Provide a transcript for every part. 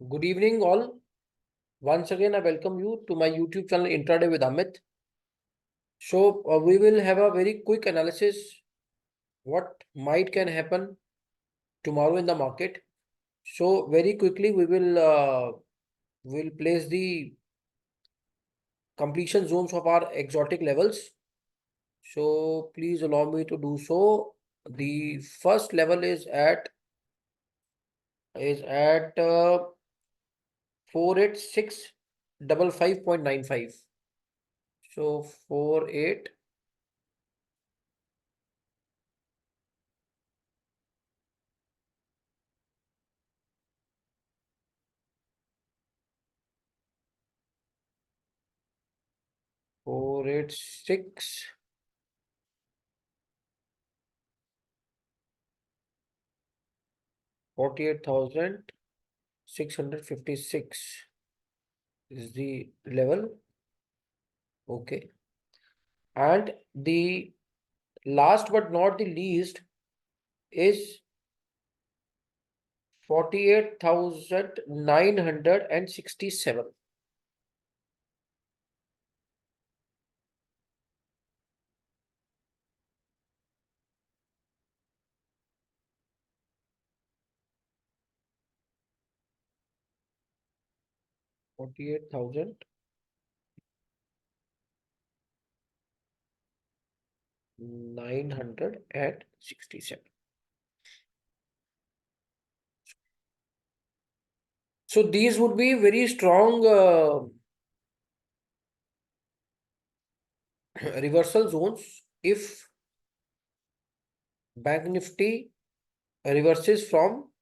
Good evening, all. Once again, I welcome you to my YouTube channel Intraday with Amit. We will have a very quick analysis what might can happen tomorrow in the market. So, very quickly, we will place the completion zones of our exotic levels. So, please allow me to do so. The first level is at 48655.95. So 48 486 48,656 is the level. Okay. And the last but not the least is 48,967. 48,967. So these would be very strong reversal zones if Bank Nifty reverses from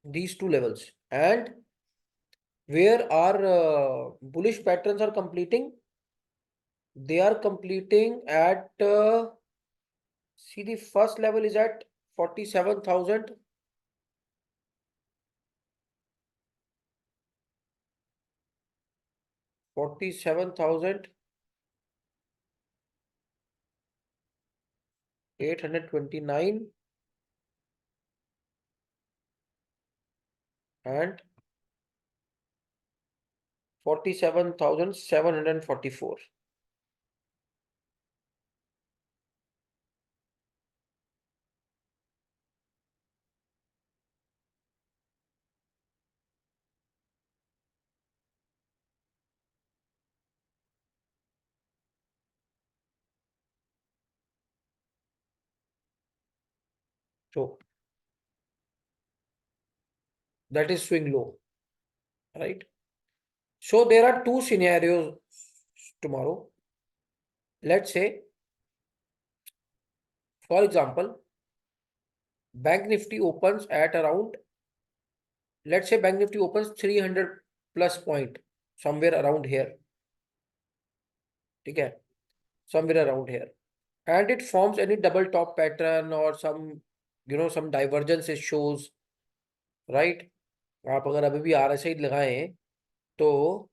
these two levels, and where our bullish patterns are completing, they are completing at see, the first level is at 47,000, 47,829 and 47,744. So that is swing low, right? So there are two scenarios tomorrow. Let's say, for example, Bank Nifty opens at around, let's say Bank Nifty opens 300 plus point, somewhere around here. Okay, somewhere around here. And it forms any double top pattern or some divergence it shows, right? आप अगर अभी भी RSI लगाएं तो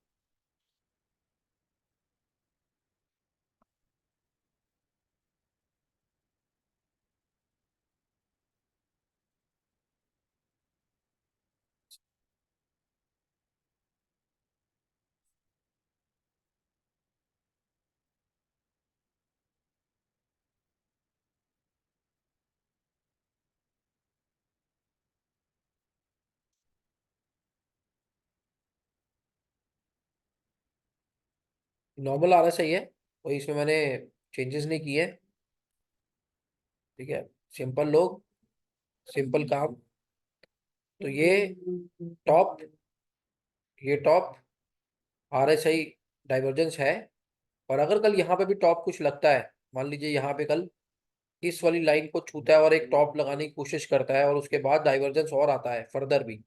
normal RSI है, कोई इसमें मैंने चेंजेस नहीं किए। ठीक है, सिंपल लोग, सिंपल काम। तो टॉप ये टॉप RSI डाइवर्जेंस है। और अगर कल यहाँ पे भी टॉप कुछ लगता है, मान लीजिए यहाँ पे कल इस वाली लाइन को छूता है और एक टॉप लगाने की कोशिश करता है और उसके बाद डाइवर्जेंस और आता है फर्दर भी,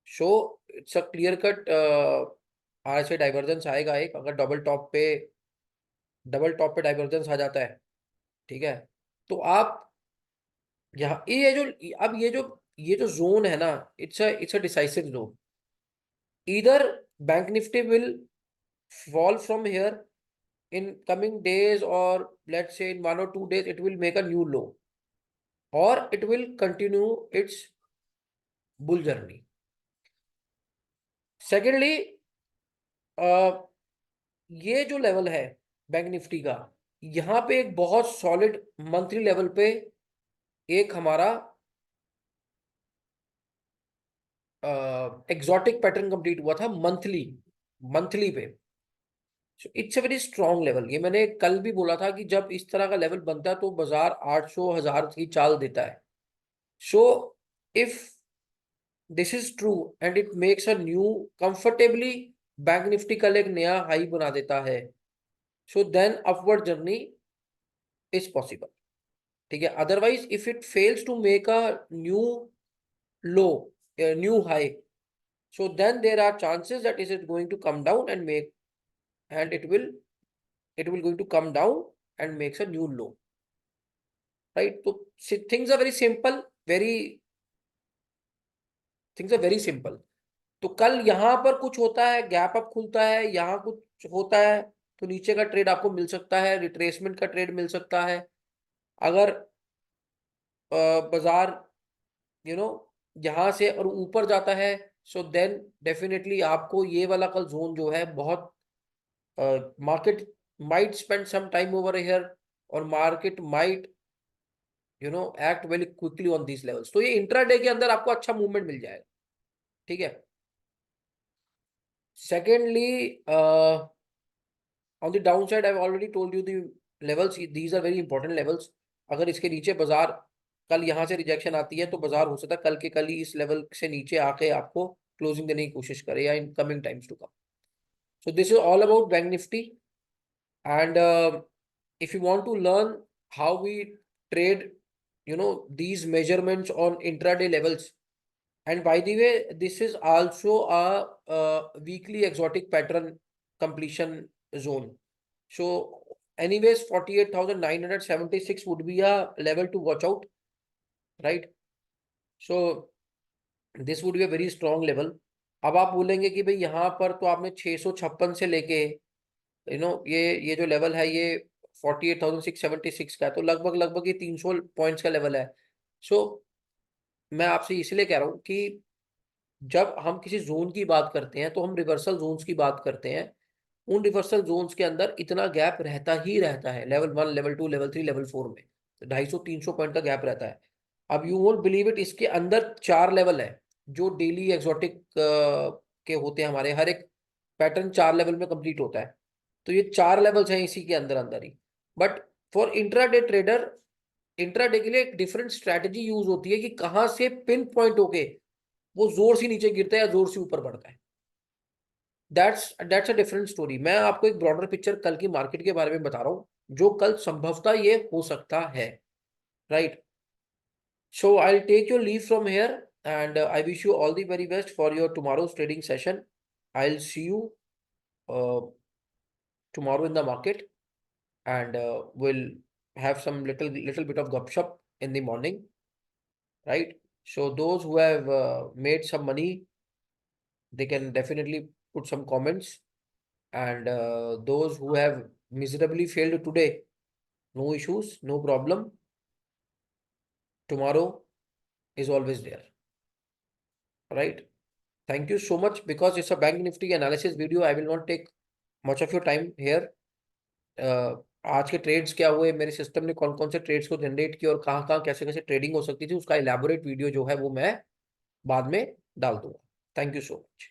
so it's a clear cut RSI divergence आएगा एक, अगर डबल टॉप पे डाइवर्जेंस आ जाता है। ठीक है, तो आप यहाँ ये जो जोन है ना, it's a decisive zone. Either bank Nifty will fall from here in coming days, or let's say in 1 or 2 days it will make a new low, or it will continue its bull journey. Secondly, ये जो level है bank Nifty का, यहाँ पे एक बहुत solid monthly level पे एक हमारा एग्जॉटिक पैटर्न कंप्लीट हुआ था मंथली, मंथली पे। It's a very strong level. ये मैंने कल भी बोला था कि जब इस तरह का लेवल बनता है तो बाजार 800 1000 की चाल देता है। So if this is true and it makes a new comfortably, bank Nifty कल एक नया हाई बना देता है, so then upward journey is possible. ठीक है, otherwise if it fails to make a new low, new high, so then there are chances that is it going to come down and make, and it will going to come down and makes a new low, right? So things are very simple, very things are very simple। तो कल यहां पर कुछ होता है, gap up खुलता है, यहां कुछ होता है, तो नीचे का ट्रेड आपको मिल सकता है, रिट्रेसमेंट का ट्रेड मिल सकता है। अगर बाजार यहां से और ऊपर जाता है, सो देन डेफिनेटली आपको ये वाला कल जोन जो है बहुत, market might spend some time over here, और market might act very quickly on these levels। तो ये इंट्राडे के अंदर आपको अच्छा मूवमेंट मिल जाएगा। ठीक है, secondly, on the down side I already told you the levels, these are very important levels. अगर इसके नीचे बाजार कल यहां से रिजेक्शन आती है तो बाजार हो सकता है कल के कल ही इस लेवल से नीचे आके आपको क्लोजिंग देने की कोशिश करे, या in coming times to come. So this is all about bank Nifty. And if you want to learn how we trade these measurements on intraday levels, and by the way this is also a weekly exotic pattern completion zone, so anyways 48,976 would be a level to watch out, right? So this would be a very strong level। अब आप बोलेंगे कि भाई यहाँ पर तो आपने 656 से लेके ये जो लेवल है ये 48,676 का है, तो लगभग लगभग ये 300 पॉइंट्स का लेवल है। सो मैं आपसे इसलिए कह रहा हूं कि जब हम किसी जोन की बात करते हैं तो हम रिवर्सल जोन्स की बात करते हैं। उन रिवर्सल जोन्स के अंदर इतना गैप रहता ही रहता है, लेवल 1 लेवल 2 लेवल 3 लेवल 4 में 250-300 पॉइंट का गैप रहता है। अब यू वोंट बिलीव इट, इसके अंदर 4 लेवल है जो डेली एक्सोटिक के होते हैं। हमारे हर एक पैटर्न 4 लेवल में कंप्लीट होता है, तो ये 4 लेवल्स हैं इसी के अंदर अंदर ही। But for intraday trader, intraday के लिए एक डिफरेंट स्ट्रैटेजी यूज होती है कि कहां से पिन पॉइंट होके वो जोर से नीचे गिरता है या जोर से ऊपर बढ़ता है। That's a different story. मैं आपको एक ब्रॉडर पिक्चर कल की मार्केट के बारे में बता रहा हूं, जो कल संभवतः ये हो सकता है, right? So I will take your leave from here and I wish you all the very best for your tomorrow's trading session. I will see you tomorrow in the market, and we'll have some little bit of gupshup in the morning, right? So those who have made some money, they can definitely put some comments, and those who have miserably failed today, no issues, no problem. Tomorrow is always there, right? Thank you so much. Because it's a bank nifty analysis video, I will not take much of your time here। आज के trades क्या हुए, मेरे system ने कौन कौन से trades को जनरेट किया और कहाँ कहाँ कैसे कैसे ट्रेडिंग हो सकती थी, उसका इलेबोरेट वीडियो जो है वो मैं बाद में डाल दूंगा। Thank you so much.